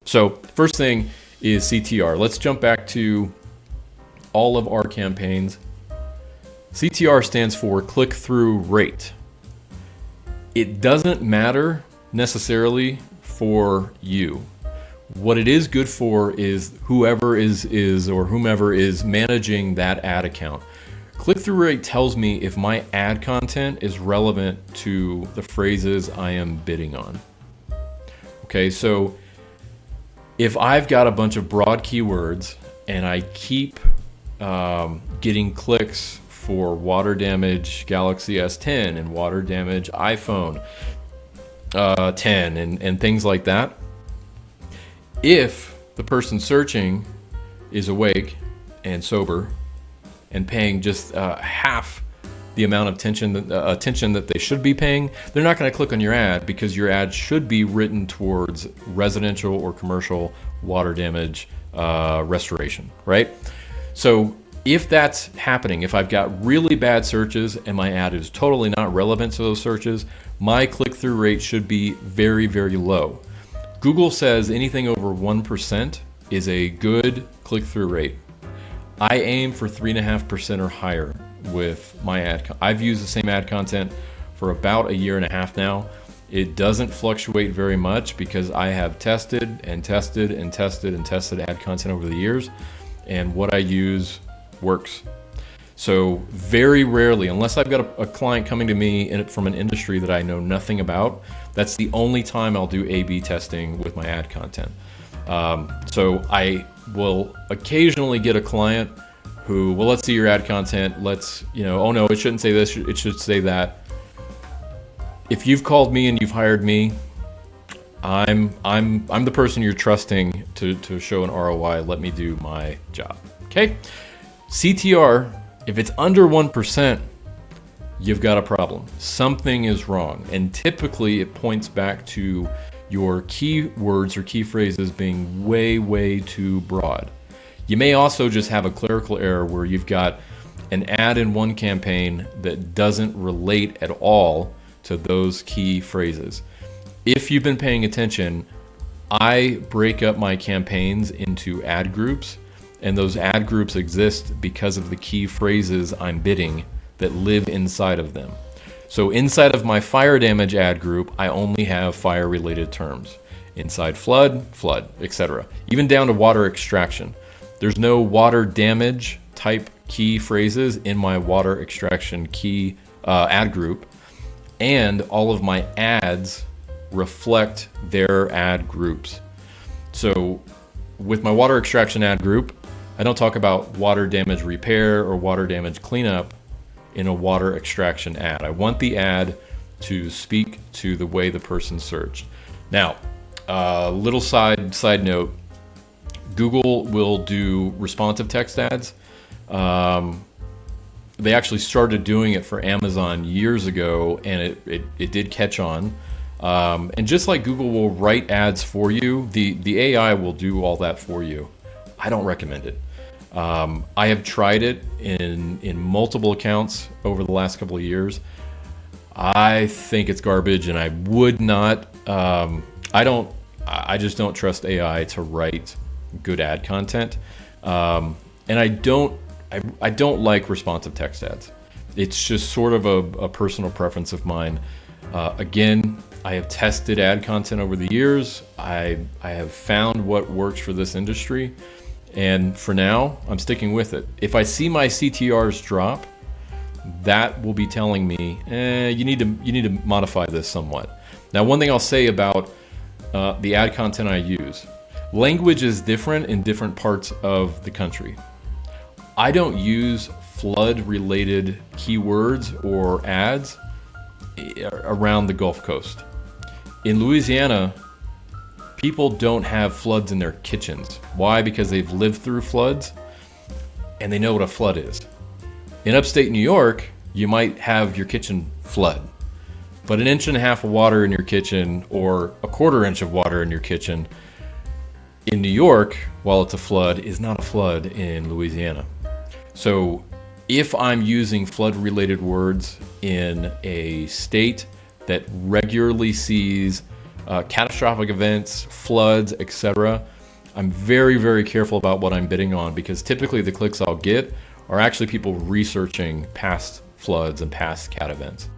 So first thing is CTR. Let's jump back to all of our campaigns. CTR stands for click-through rate. It doesn't matter necessarily for you. What it is good for is whomever is managing that ad account. Click-through rate tells me if my ad content is relevant to the phrases I am bidding on. Okay, so if I've got a bunch of broad keywords and I keep getting clicks for water damage Galaxy S10 and water damage iPhone 10 and things like that, if the person searching is awake and sober and paying just half the amount of attention that they should be paying, they're not going to click on your ad, because your ad should be written towards residential or commercial water damage restoration, right? So if that's happening, if I've got really bad searches and my ad is totally not relevant to those searches, my click-through rate should be very, very low. Google says anything over 1% is a good click-through rate. I aim for 3.5% or higher with my ad. I've used the same ad content for about a year and a half now. It doesn't fluctuate very much because I have tested ad content over the years, and what I use works. So very rarely, unless I've got a client coming to me from an industry that I know nothing about, that's the only time I'll do A/B testing with my ad content. So I will occasionally get a client who, well, let's see your ad content. Let's, oh no, it shouldn't say this, it should say that. If you've called me and you've hired me, I'm the person you're trusting to show an ROI. Let me do my job. Okay? CTR, if it's under 1%, you've got a problem. Something is wrong. And typically it points back to your keywords or key phrases being way, way too broad. You may also just have a clerical error where you've got an ad in one campaign that doesn't relate at all to those key phrases. If you've been paying attention, I break up my campaigns into ad groups, and those ad groups exist because of the key phrases I'm bidding that live inside of them. So inside of my fire damage ad group, I only have fire-related terms. Inside flood, etc. Even down to water extraction. There's no water damage type key phrases in my water extraction key ad group, and all of my ads reflect their ad groups. So with my water extraction ad group, I don't talk about water damage repair or water damage cleanup in a water extraction ad. I want the ad to speak to the way the person searched. Now, little side note, Google will do responsive text ads. They actually started doing it for Amazon years ago, and it did catch on. And just like Google will write ads for you, the AI will do all that for you. I don't recommend it. I have tried it in multiple accounts over the last couple of years. I think it's garbage, and I would not. I just don't trust AI to write good ad content, and I don't like responsive text ads. It's just sort of a personal preference of mine. Again, I have tested ad content over the years. I have found what works for this industry, and for now, I'm sticking with it. If I see my CTRs drop, that will be telling me, you need to modify this somewhat. Now, one thing I'll say about the ad content I use, language is different in different parts of the country. I don't use flood-related keywords or ads around the Gulf Coast. In Louisiana, people don't have floods in their kitchens. Why? Because they've lived through floods and they know what a flood is. In upstate New York, you might have your kitchen flood, but 1.5 inches of water in your kitchen or 1/4 inch of water in your kitchen in New York, while it's a flood, is not a flood in Louisiana. So if I'm using flood-related words in a state that regularly sees catastrophic events, floods, etc., I'm very, very careful about what I'm bidding on, because typically the clicks I'll get are actually people researching past floods and past cat events.